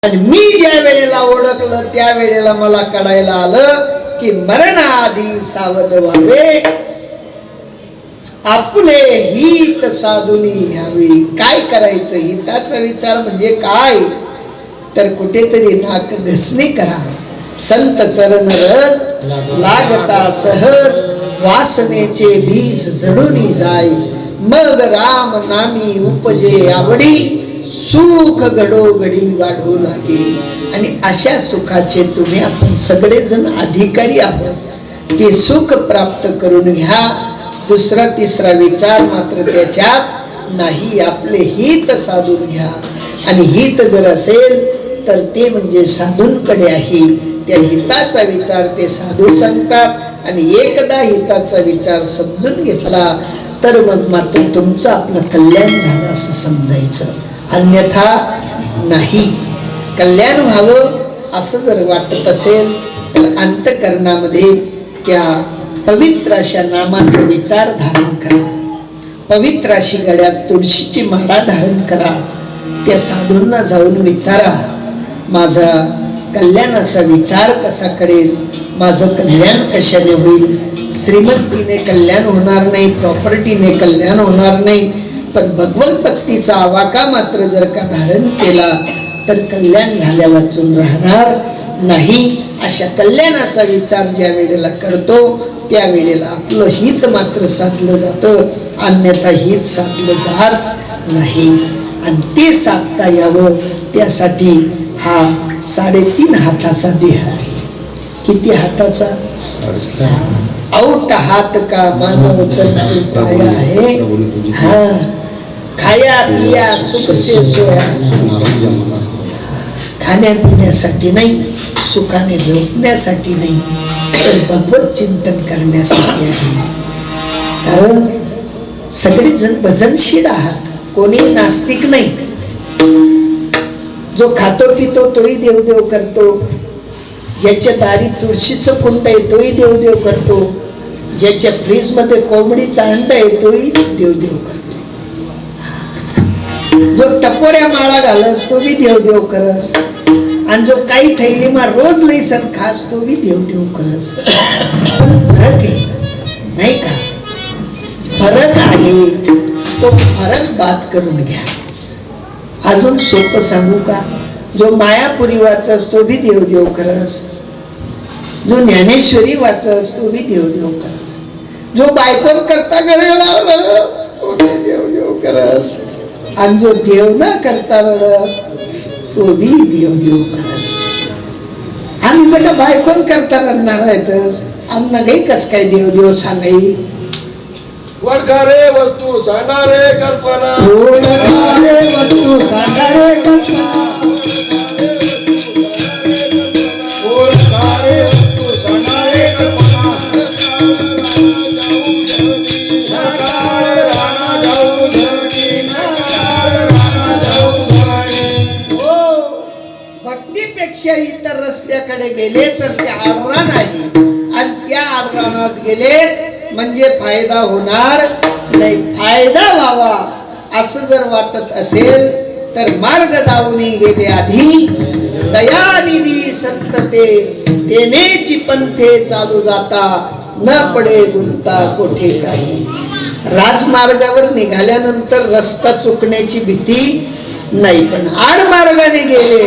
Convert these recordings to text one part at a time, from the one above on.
आणि मी ज्या वेळेला ओळखलं त्या वेळेला मला कळायला आलं की मरणाआधी सावध व्हावे, आपले हित साधुनी घ्यावे. काय करायचं? हिताचा विचार म्हणजे काय? तर कुठेतरी नाक घसणे करा. संत चरण रज लागता सहज, वासनेचे बीज जडून जाय. मग राम नामी उपजे आवडी, सुख घडोघडी वाढू लागे. आणि अशा सुखाचे तुम्ही आपण सगळेजण अधिकारी आहोत. ते सुख प्राप्त करून घ्या. दुसरा तिसरा विचार मात्र त्याच्यात नाही. आपले हित साधून घ्या. आणि हित जर असेल तर ते म्हणजे साधूंकडे आहे. त्या हिताचा विचार ते साधू सांगतात. आणि एकदा हिताचा विचार समजून घेतला तर मग मात्र तुमचं आपलं कल्याण झालं असं समजायचं, अन्यथा नाही. कल्याण व्हावं असं जर वाटत असेल तर अंतःकरणामध्ये त्या पवित्र अशा नामाचा विचार धारण करा. पवित्र अशी गळ्यात तुळशीची माळा धारण करा. त्या साधूंना जाऊन विचारा, माझा कल्याणाचा विचार कसा करेल, माझं कल्याण कशाने होईल. श्रीमंतीने कल्याण होणार नाही, प्रॉपर्टीने कल्याण होणार नाही, पण भगवत भक्तीचा आवाका मात्र जर का धारण केला तर कल्याण झाल्या वाचून राहणार नाही. अशा कल्याणाचा विचार ज्या वेळेला करतो त्या वेळेला आपलं हित मात्र साधलं जातं, अन्यथा हित साधलं जात नाही. आणि ते साधता यावं त्यासाठी हा 3.5 हाताचा देह आहे. किती हाताचा? औट हात का मानव तन पाया आहे. हा, खाया पिया सुख से सोया. खाण्यापिण्यासाठी नाही, सुखाने झोपण्यासाठी नाही, तर भगवत चिंतन करण्यासाठी आहे. कारण सगळेजण भजनशील आहात, कोणी नास्तिक नाही. जो खातो पितो तोही देवदेव करतो, ज्याच्या दारी तुळशीचं कुंड आहे तोही देवदेव करतो, ज्याच्या फ्रीज मध्ये कोंबडीचा अंड आहे तोही देवदेव करतो, जो टपोऱ्या माळा घालस तो बी देवदेव करस, आणि जो काही थैलीमा रोज लईसन खास तो बी देवदेव करस. पण फरक आहे नाही का? फरक आहे, तो फरक बात करून घ्या. अजून सोपं सांगू का? जो मायापुरी वाचस तो बी देवदेव करस, जो ज्ञानेश्वरी वाचस तो बी देवदेव करस, जो बायकोन करता गळे लावलं तो बी देवदेव करस, आणि जो देव न करता रडस तो बी देवदेव करस. आम्ही बेटा बायकोन करता रडणार आहेतच, आम्हाला काही कस काय देवदेव सांगाई. वडकारे वस्तू सांगणारे कल्पना, वडकारे वस्तू सांगणारे कल्पना, वडकारे वस्तू सांगणारे कल्पना. भक्तीपेक्षा इतर रस्त्याकडे गेले तर ते आडरान आहे, आणि त्या आडरानात गेले म्हणजे फायदा होणार नाही. फायदा व्हावा असं जर वाटत असेल तर मार्ग दावून गेले आधी, दयानिधी संत तेनेची पंथे चालू जाता, न पडे गुंता कोठे काही. राजमार्गावर निघाल्यानंतर रस्ता चुकण्याची भीती नाही, पण आडमार्गाने गेले.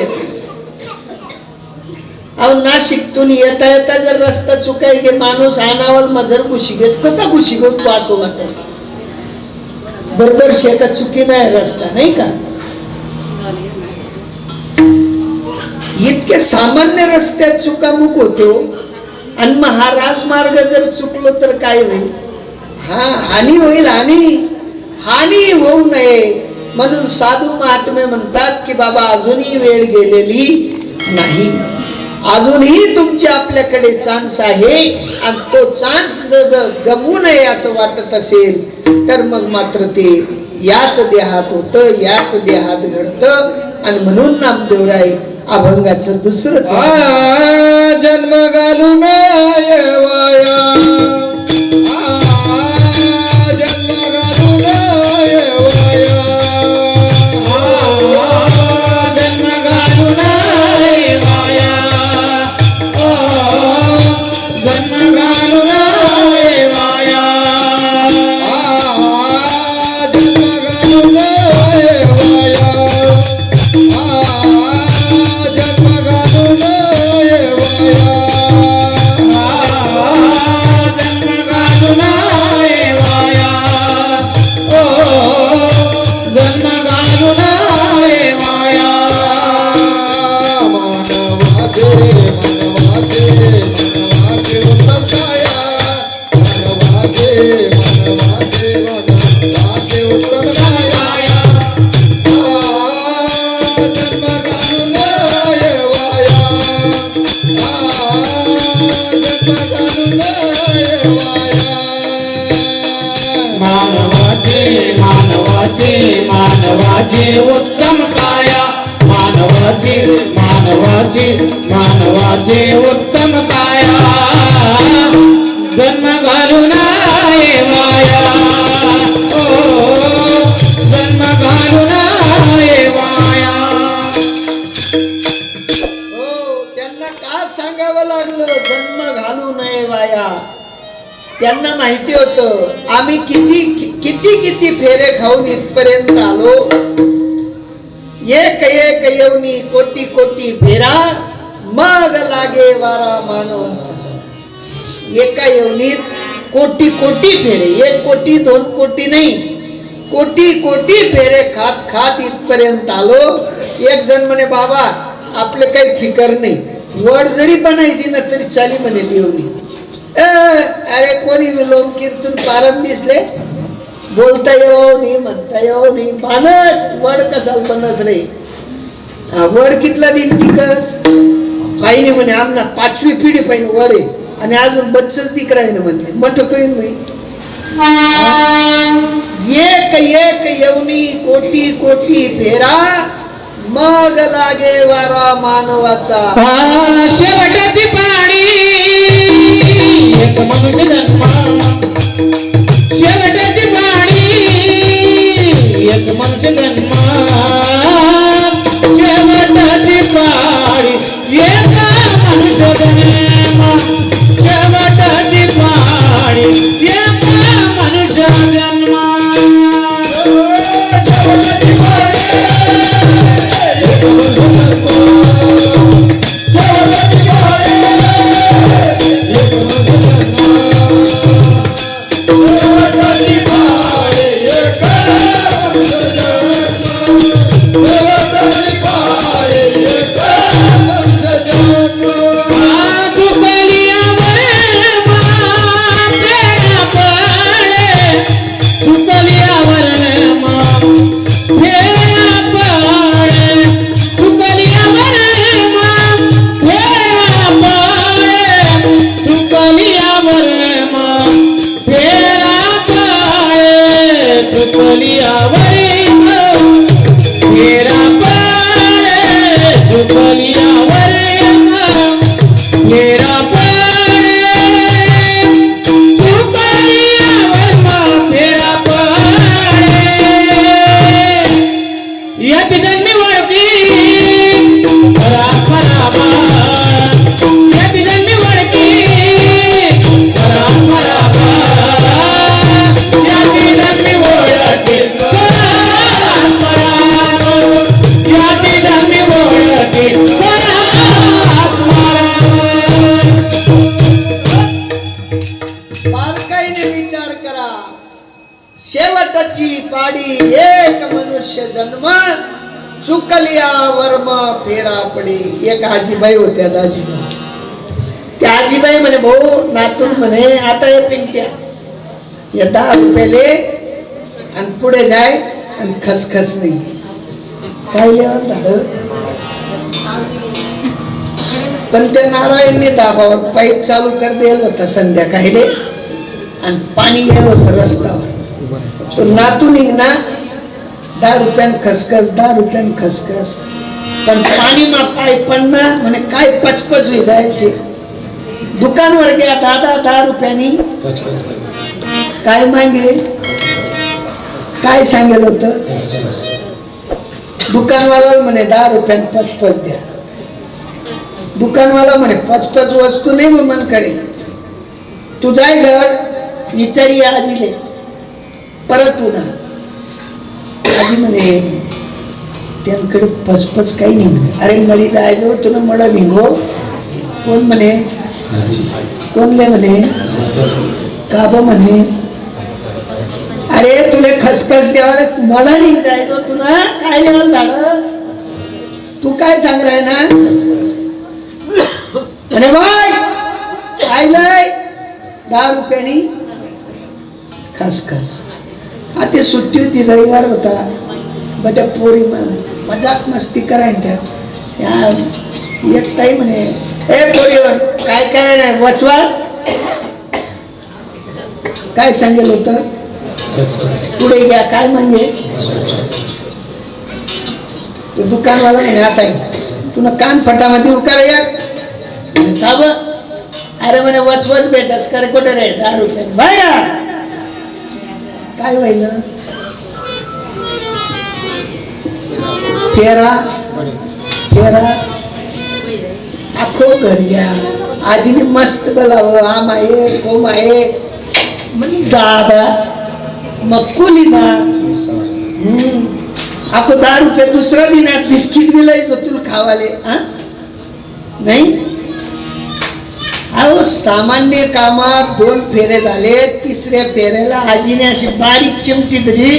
अहो नाशिकतून येता येता जर रस्ता चुकाय गे माणूस आणावल मजर गुशी घेत, कसा गुशी घेत असं वाटत. बरोबर शेका चुकी नाही रस्ता नाही का? इतके सामान्य रस्त्यात चुकामुक होतो, आणि मग हा राजमार्ग जर चुकलो तर काय होईल? हा हानी होईल. हानी होऊ नये म्हणून साधू महात्मे म्हणतात की बाबा अजूनही वेळ गेलेली नाही, अजूनही तुमचे आपल्याकडे चान्स आहे, आणि तो चान्स जर गमवू नये असं वाटत असेल तर मग मात्र ते याच देहात होतं, याच देहात घडतं. आणि म्हणून नामदेवराय अभंगाचं दुसरंच जन्म घालून येवाया, जन्म घालून येवाया, जन्म घालून मानवाचे उत्तम काया मानवाचे मानवाचे मानवाचे उत्तम काया जन्म घालून येवाया ओ जन्म घालून येवाया. हो, त्यांना का सांगावं लागलं जन्म घालू नये वाया? त्यांना माहिती होतं आम्ही किती किती किती फेरे खाऊन इथपर्यंत आलो. एक एक येवनी कोटी कोटी फेरा मग लागे वारा मानवाचा. एका येवनीत कोटी कोटी फेरे, 1 कोटी 2 कोटी नाही, कोटी कोटी फेरे खात खात इथपर्यंत आलो. एक जण म्हणे बाबा आपलं काही फिकर नाही, वड जरी बनायची ना तरी चाली म्हणे देवनी. अरे कोणी विलोम कीर्तन पारंबिसले बोलता येऊ नाही म्हणता येऊ नाही बानट वड कसा बनस रे. वड कितला दिन टिकस काही नाही म्हणे आमना 5वी पिढी पाहिजे वड आहे आणि अजून बच्चच दिकरा आहे ना म्हणते मठ काही नाही. एक एक येवनी कोटी कोटी फेरा मग लागे वारा मानवाचा. शेवटाची पाणी एक मनुष्य जन्मा शेवटाची पाणी एक मनुष्य जन्मा शेवटाची पाणी एक मनुष्य जन्मा शेवटाची पाणी एक मनुष्य जन्मा. शेवटची पाडी एक मनुष्य जन्म चुकलिया वर्म फेरा पडे. एक आजीबाई होत्या दाजीबाई. त्या आजीबाई म्हणे भाऊ नातून म्हणे आता हे पिंट्या या 10 रुपयाले आणि पुढे जाय आणि खसखस नाही काय लिहावं झालं. पण त्या नारायणने दाबावर पाईप चालू कर द्यायला होता संध्याकाळी आणि पाणी गेलं होतं रस्त्यावर. तो नातू निघना 10 रुपयान खसखस 10 रुपयान खसखस पण पाणी मा पाय पडना म्हणे काय पचपच जायचे. दुकानवर गया दादा 10 रुपयानी काय मागे काय सांगेल होत. दुकानवाला म्हणे 10 रुपयान पचपच द्या. दुकानवाला म्हणे पचपच वस्तू नाही मनकडे तू जाय घर विचारी आजीले परत पुन्हा. आजी म्हणे त्यांकडे पचपच काही नाही म्हणे. अरे मरी जायचो तुला मड निघो कोण म्हणे कोणले म्हणे काब म्हणे. अरे तुला खसखस द्यावाला मला निघ जायचो तुला काय देवाल झाड तू काय सांग राय ना म्हणे बाय खायलंय 10 रुपयानी खसखस. आता सुट्टी होती रविवार होता बट्या पोरी मजाक मस्ती करायला त्यात एक ताई म्हणे ए पोरीवर काय काय नाही वचवा काय सांगेल होत पुढे घ्या काय म्हणजे तो दुकानवाला म्हणे आता तुला कान फटामध्ये उकार या का ब अरे म्हणे वचवच भेटस करे कुठे रे 10 रुपये बाया काय होईना फेरा फेरा आखो घर घ्या आजीने मस्त बोलावं आम आहे कोम आहे म्हणे दादा मग कुली ना आखो 10 रुपये दुसरा दिनात बिस्किट दिलंय तो तुला खावाले हा नाही अहो सामान्य कामात 2 फेरे झाले तिसऱ्या फेऱ्याला आजीने अशी बारीक चिमटी दिली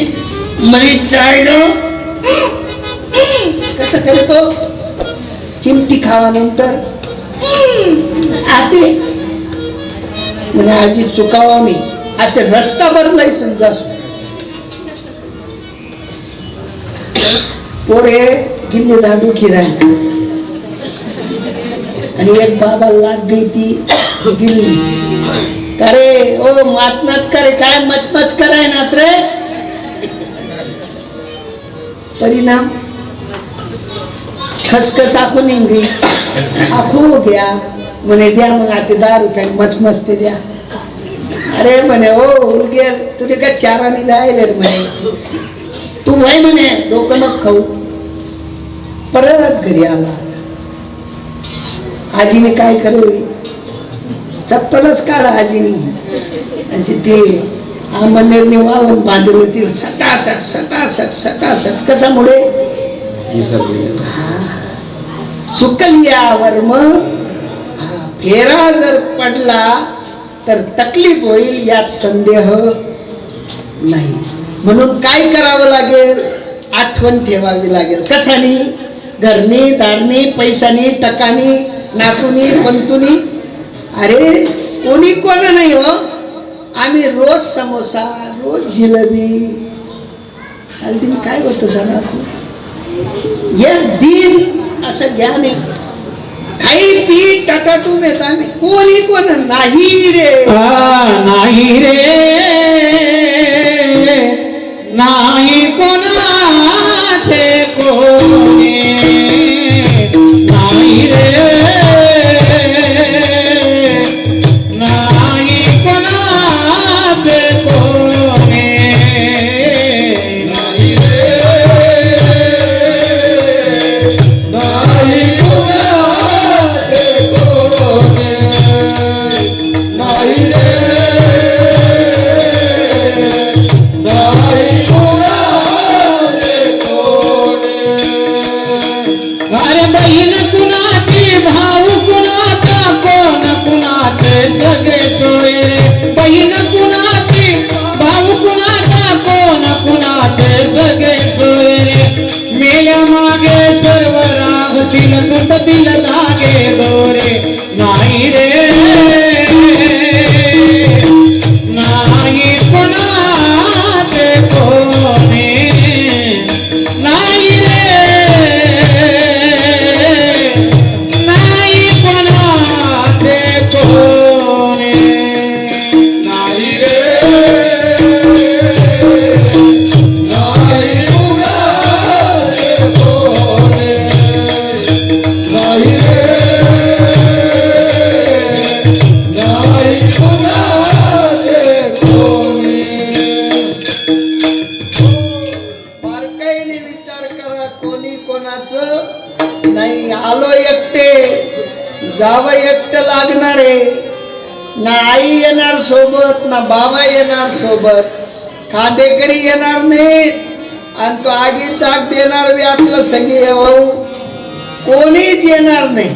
म्हणे चायलो कसं करे तो चिमटी खावानंतर आते म्हणे आजी चुकावा मी आता रस्ता बदलाय समजा पोरे गिल्ली दांडू खिराय आणि एक बाबा लाग गई ती गिल्ली करे ओ मातनात करे काय मचमच कराय ना रे परिणाम खसखस आखो निघली आखो घ्या म्हणे द्या मग आता 10 रुपये मचमचते द्या अरे म्हणे ओ उलगेल तुझे का चाराने जायले म्हणे तू वय म्हणे डोकं नको खाऊ परत घरी आला आजीने काय करू चप्पलच काढा आजीने अशी ते आमनेरने वाहून बांधली होती सटासट सटासट सटासट कशामुळे चुकलिया वर्म फेरा जर पडला तर तकलीफ होईल यात संदेह नाही म्हणून काय करावं लागेल आठवण ठेवावी लागेल कशानी घरनी दारनी पैसानी टकानी नातुनी पंतुनी अरे कोणी कोण नाही हो आम्ही रोज समोसा रोज जिलेबी दिन काय होतं सणा एक दिन असं घ्या नाही खाई पी टटाटून येत आम्ही कोणी कोण नाही रे नाही रे नाही कोणाचे कोणी नाही रे नाही कोणाचे कोणी नाही रे नाही कोणाचे कोणी नाही रे नाही कोणाचे कोणी अरे बहीण कुणाची भाऊ कुणाचा कोण कुणाचे सगळे सोय रे बहीण कुणाची भाऊ कुणाचा कोण कुणाचे सगळे सोय रे मेल्या मागे सर्व रागतील तुटतील धागे दोरे नाही रे नाही कोणाचे कोणी नाही रे नाही कोणाचे कोणी नाही रे नाही कोणाचे कोणी नाही रे नाही कोणाचे कोणी बारकाईने विचार करा कोणी कोणाचं नाही आलो एकटे जावं एकटं लागणारे ना आई येणार सोबत ना बाबा येणार सोबत खांदेकरी येणार नाहीत आणि तो आगीत टाक देणार बी आपलं सगळे भाऊ कोणीच येणार नाही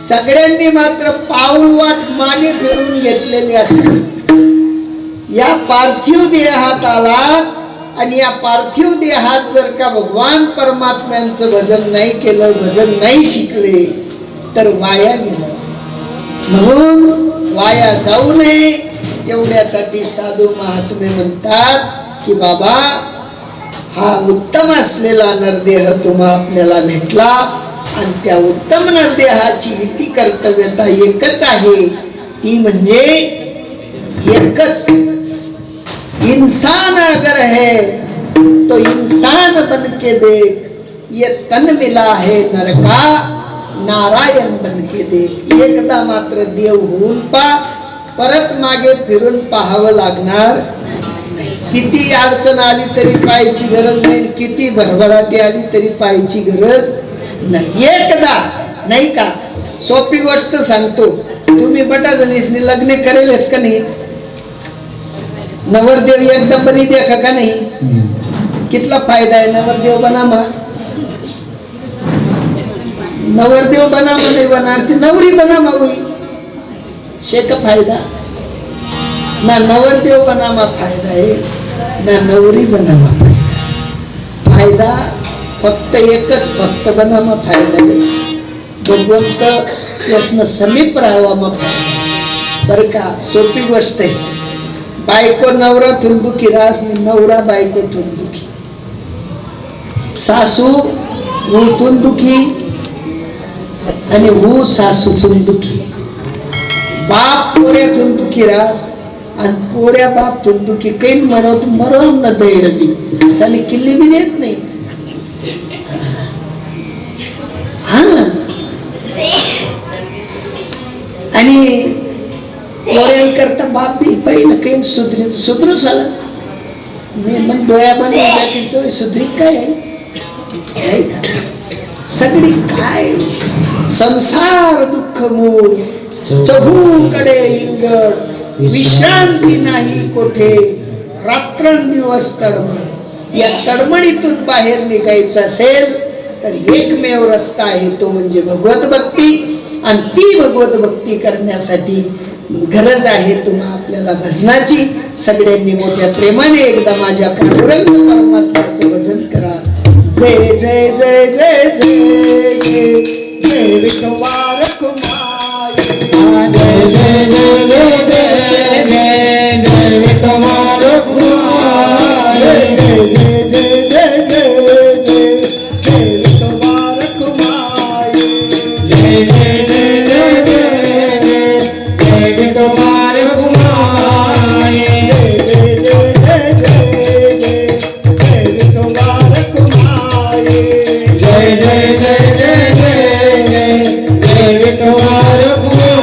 सगळ्यांनी मात्र पाऊल वाट मागे फिरून घेतलेली असते या पार्थिव देहात आलात आणि या पार्थिव देहात जर का भगवान परमात्म्यांचं भजन नाही केलं भजन नाही शिकले तर वाया गेलं म्हणून वाया जाऊ नये तेवढ्यासाठी साधू महात्मे म्हणतात की बाबा हा उत्तम असलेला नरदेह तुम्हा आपल्याला भेटला आणि त्या उत्तम नरदेहाची इति कर्तव्यता एकच आहे ती म्हणजे एकच इंसान अगर है तो इंसान बन के देख ये तन मिला है नरका नारायण बन के देख. एकदा मात्र देव होऊन परत मागे फिरून पाहावं लागणार नाही. किती अडचण आली तरी पाहायची गरज नाही, किती भरभराटी आली तरी पाहायची गरज नाही. एकदा नाही का. सोपी गोष्ट सांगतो, तुम्ही बटाजणीसनी लग्न करेल का नाही? नवरदेव एकदा बनी द्या का नाही? कितला फायदा आहे नवरदेव बनामा. नवरदेव बनामा नाही बनार ती नवरी बनामा होई. शेक फायदा ना नवरदेव बनामा फायदा आहे ना नवरी बनामा फायदा. फायदा फक्त एकच, भक्त बनामा फायदा आहे. भगवंत यासनं समीप राहावा मग फायदा. बरं का. सोपी गोष्ट आहे. बायको नवरातून दुखी रास, नवरा बायकोतून दुखी, सासू हूतून दुखी आणि हू सासूतून दुखी, बाप पोऱ्यातून दुखी रास आणि पोऱ्या बापतून दुखी. काही मरवून न दैडबी साली किल्ली बी देत नाही. हा. आणि पोऱ्यांकरता बाप बी पहिलं काही सुधरू साला. मी मग डोळ्या बनवून तो सुधरी काय आहे का. सगळी काय संसार दुःख मूळ, चहूकडे इंगड, विश्रांती नाही कोठे, रात्रंदिवस तडमड. या तडमडीतून बाहेर निघायचं असेल तर एकमेव रस्ता आहे, तो म्हणजे भगवत भक्ती. आणि ती भगवत भक्ती करण्यासाठी गरज आहे तुम्हा आपल्याला भजनाची. सगळ्यांनी मोठ्या प्रेमाने एकदा माझ्या पांडुरंग परमात्म्याचं भजन करा. जय जय जय जय जय जय जय विठोबा रखुमाई. जय जय जय जय जय जय जय विठोबा रखुमाई. जय जय जय जय जय जय जय विठोबा रखुमाई. जय जय जय जय जय जय विठोबा रखुमाई. जय जय जय जय जय जय विठोबा रखुमाई. जय जय जय जय जय जय जय विठोबा रखुमाई.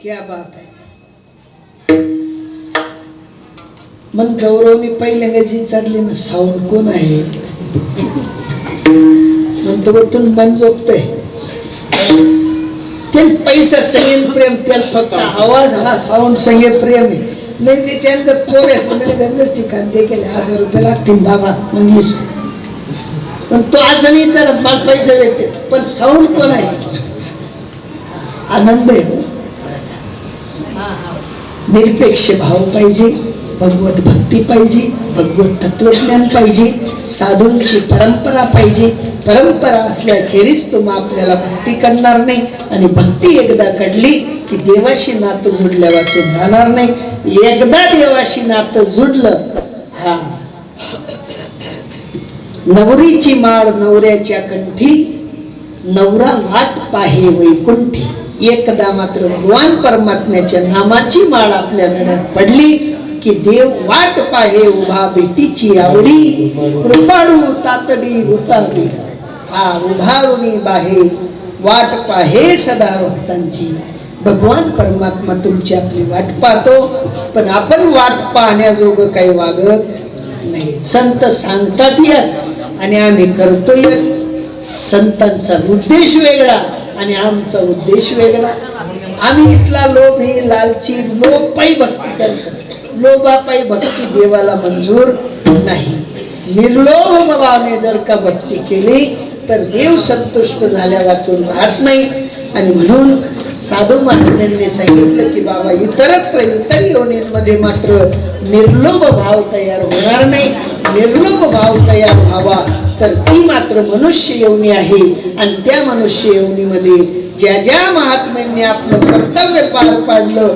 क्या बात आहे. मन गौरवनी पहिल्यांदा जी चालली ना साऊंड कोण आहे म्हणतो बघतून मन झोपतंय. ते पैसा संगीत प्रेम, त्याला फक्त आवाज हा साऊंड संगीत प्रेम आहे. नाही ते त्यांना पोर आहे म्हणजे गंजच ठिकाण ते केले 1000 रुपये लागतील बाबा मंगेश. पण तो असं नाही चालत, मला पैसे भेटते पण साऊंड कोण आहे. आनंद आहे. निरपेक्ष भाव पाहिजे, भगवत भक्ती पाहिजे, भगवत तत्वज्ञान पाहिजे, साधूंची परंपरा पाहिजे. परंपरा असल्याखेरीज तुम्हा आपल्याला भक्ती करणार नाही. आणि भक्ती एकदा कडली की देवाशी नातं जुडल्या वाचून राहणार नाही. एकदा देवाशी नातं जुडलं, हा नवरीची माळ नवऱ्याच्या कंठी, नवरा वाट पाहे वैकुंठी. एकदा मात्र भगवान परमात्म्याच्या नामाची माळ आपल्या गळ्यात पडली की देव वाट पाहे उभा भेटीची आवडी कृपाळू तातडी होता बीड हा उभारुनी बाहे वाट पाहे सदा भक्तांची. भगवान परमात्मा तुमची आपली वाट पाहतो, पण आपण वाट पाहण्याजोगं काही वागत नाही. संत सांगतात एक आणि आम्ही करतोय. संतांचा उद्देश वेगळा आणि आमचा उद्देश वेगळा. आम्ही इथला लोभी लालची लोभपायी भक्ती करतो. लोभापायी भक्ती देवाला मंजूर नाही. निर्लोभ भावाने जर का भक्ती केली तर देव संतुष्ट झाल्या वाचून राहत नाही. आणि म्हणून साधू महाराजांनी सांगितलं की बाबा इतर योनींमध्ये मात्र निर्लोभ भाव तयार होणार नाही. निर्लोभ भाव तयार व्हावा तर ती मात्र मनुष्य योनी आहे. आणि त्या मनुष्य योनीमध्ये ज्या ज्या महात्म्यांनी आपलं कर्तव्य पार पाडलं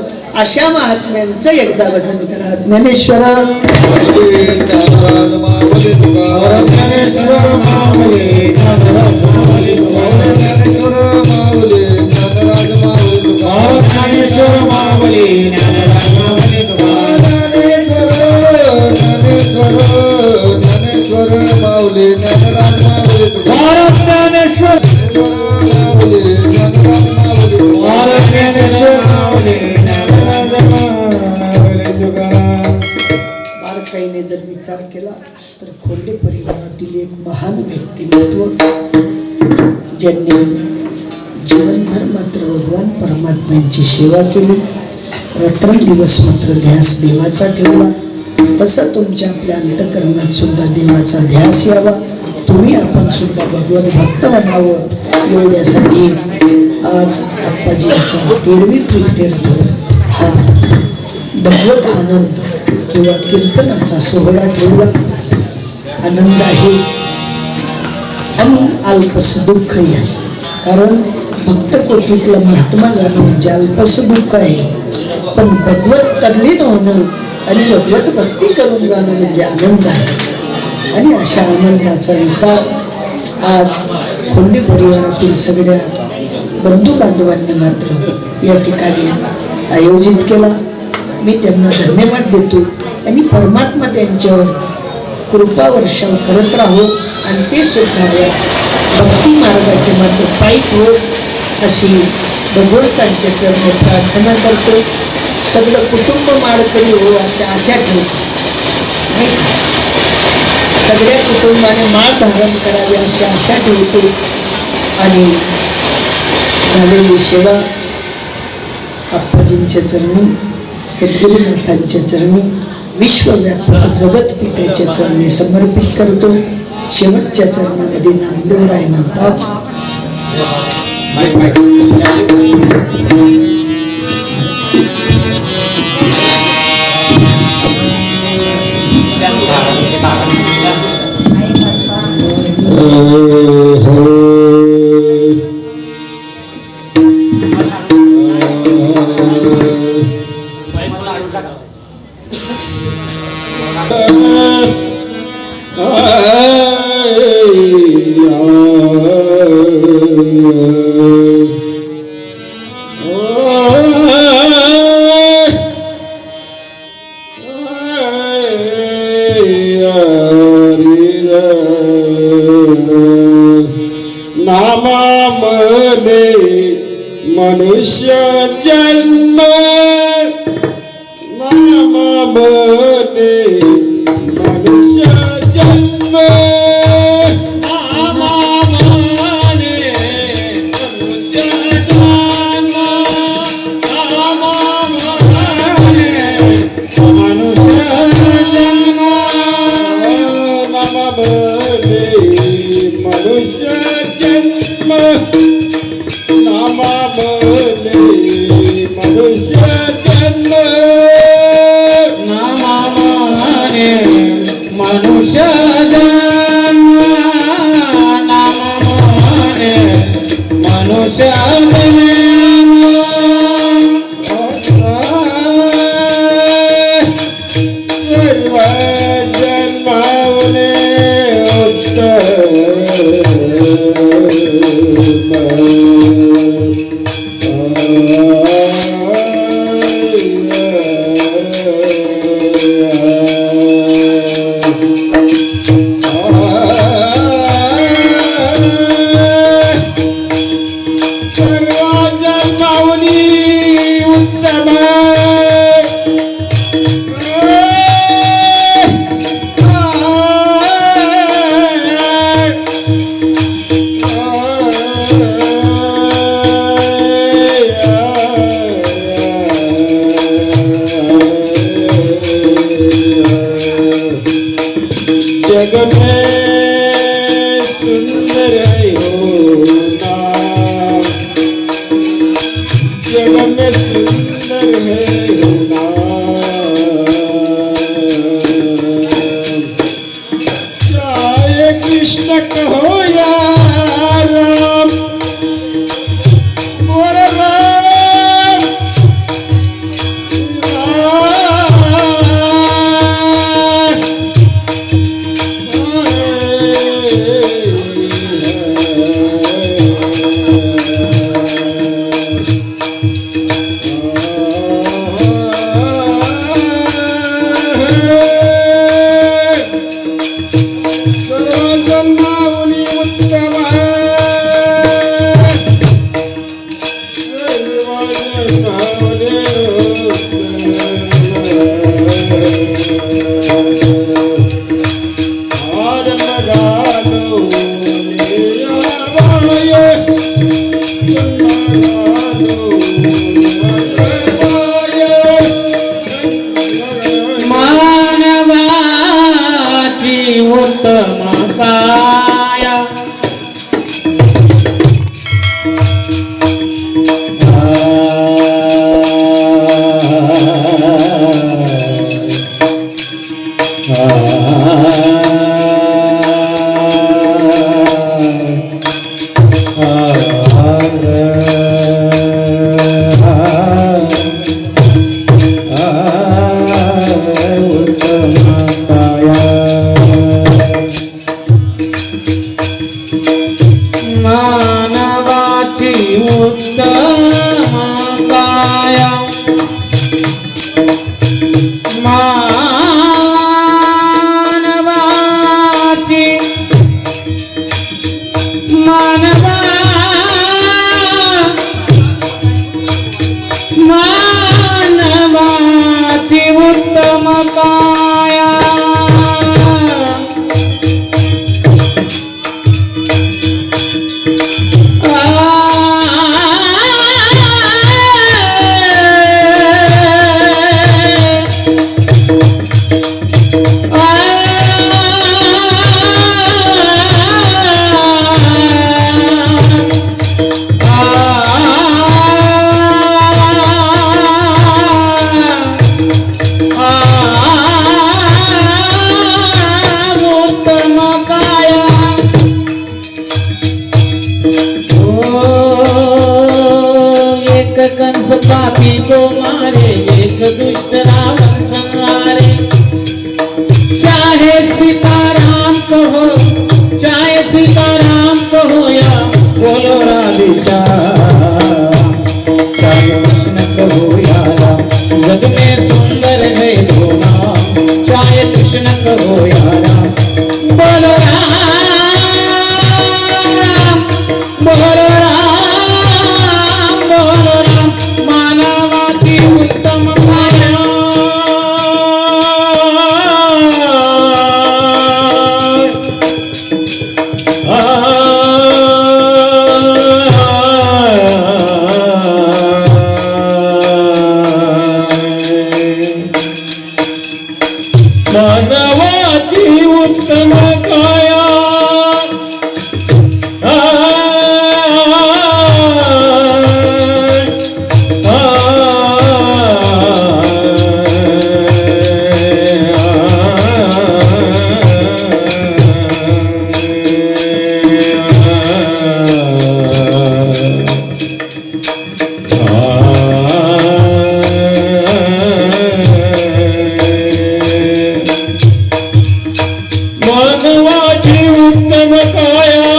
अशा महात्म्यांचं एकदा भजन करा. ज्ञानेश्वर बारकाईने जर विचार केला तर खोंडे परिवारातील एक महान व्यक्तिमत्व ज्यांनी जीवनभर मात्र भगवान परमात्म्यांची सेवा केली. रात्रंदिवस मात्र ध्यास देवाचा ठेवला. तसं तुमच्या आपल्या अंतःकरणात सुद्धा देवाचा ध्यास यावा. तुम्ही आपण सुद्धा भगवत भक्त बनावं एवढ्यासाठी आज आप्पाजींचा 13वी प्रीत्यर्थ हा भगवत आनंद किंवा कीर्तनाचा सोहळा ठेवला. आनंद आहे आणि अल्पस दुःखही आहे. कारण भक्त कोटीतला महात्मा जाणं म्हणजे अल्पस दुःख आहे, पण भगवत तल्लीन होणं आणि भगवत भक्ती करून जाणं म्हणजे आनंद आहे. आणि अशा आनंदाचा विचार आज खोंडे परिवारातील सगळ्या बंधू बांधवांनी मात्र या ठिकाणी आयोजित केला. मी त्यांना धन्यवाद देतो आणि परमात्मा त्यांच्यावर कृपा वर्षाव करत राहो आणि ते सुद्धा या भक्ती मार्गाचे मात्र पायी होत अशी भगवंतांच्या चरणी प्रार्थना करतो. सगळं कुटुंब माळकरी हो अशी आशा ठेवतो. सगळ्या कुटुंबाने माळ धारण करावी अशी आशा ठेवतो. आणि झालेली सेवा आप्पाजींच्या चरणी, सद्गुरुनाथांच्या चरणी, विश्वव्यापक जगतपित्याच्या चरणी समर्पित करतो. शेवटच्या चरणामध्ये नामदेवराय म्हणतात, नामामने मनुष्य जन्म, नामामने मनुष्य जन्म, नामामने मनुष्य जन्म, नामामने मनुष्य जन्म, नामामने मनुष्य जन्म, नामामने मनुष्य जन्म, नामामने मनुष्य जन्म, नामामने मनुष्य जन्म, सर्व जन्मावने उत्तम कहो या राम बोल राम मानवाची उत्तम काया मानवाची उत्तम काया मानवाची मानवाची उत्तम काया कंस पापी को मारे एक दुष्ट रावण संहारे चाहे सीताराम कहो चाहे सीताराम कहो या बोलो राधेश्याम चाहे कृष्ण कहो या राम जग में सुंदर है दो नाम चाहे कृष्ण कहो या राम बोलो राम बोलो मानवाची उत्तम काया मानवाची उत्तम काया मानवाची उत्तम काया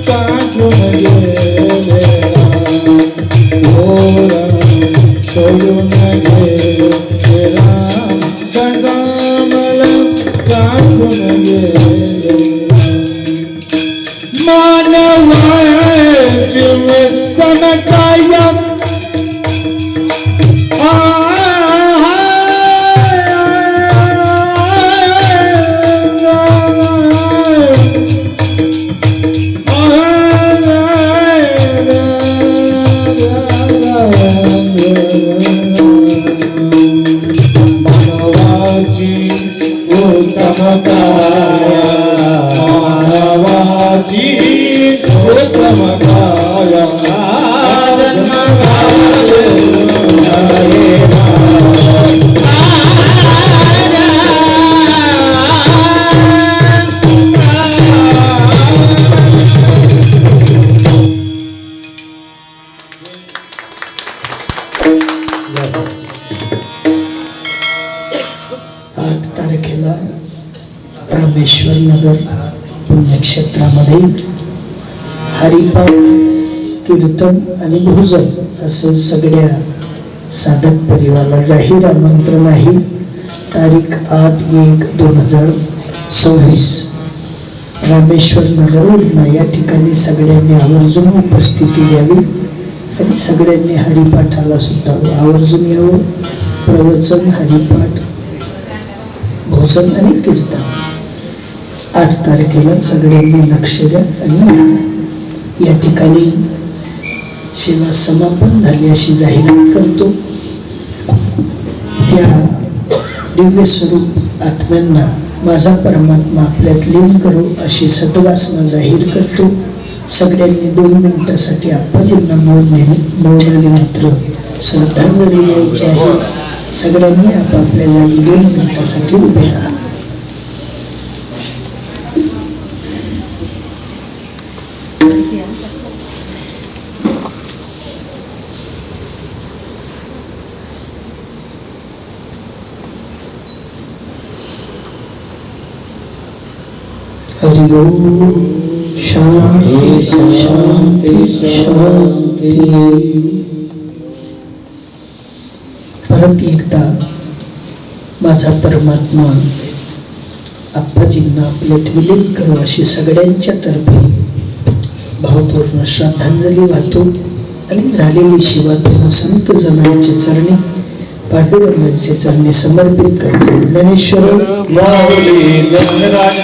टाकून गेले सोडून गेले राम कसा मला टाकून गेले मानवाची वर्तन काया मानवाची उत्तम काया मानवाची उत्तम काया तारखेला रामेश्वर नगर पुण्यक्षेत्रामध्ये हरिपाठ कीर्तन आणि भोजन असं सगळ्या साधक परिवाराला जाहीर आमंत्रण आहे. तारीख 8/1/2026 रामेश्वर नगर उलना या ठिकाणी सगळ्यांनी आवर्जून उपस्थिती द्यावी आणि सगळ्यांनी हरिपाठाला सुद्धा आवर्जून यावं. प्रवचन, हरिपाठ, भोजन आणि कीर्तन 8 तारखेला सगळ्यांनी लक्ष द्या आणि या ठिकाणी सेवा समापन झाली अशी जाहिरात करतो. त्या दिव्य स्वरूप आत्म्यांना माझा परमात्मा आपल्यात लीन करो अशी सद्वासना जाहीर करतो. सगळ्यांनी 2 मिनिटासाठी आप्पाजींना मौनाने मात्र श्रद्धांजली द्यायची आहे. सगळ्यांनी आपापल्या जागी 2 मिनिटासाठी उभे राहा. हरि ओम. शांती शांती शांती. परत एकदा माझा परमात्मा आप्पाजींना आपल्यात विलीन करू अशी सगळ्यांच्या तर्फे भावपूर्ण श्रद्धांजली वाहतो आणि झालेली सेवा पूर्ण संत जनांच्या चरणी पांडुरंगांच्या चरणी समर्पित करतो. ज्ञानेश्वर माऊली गणराज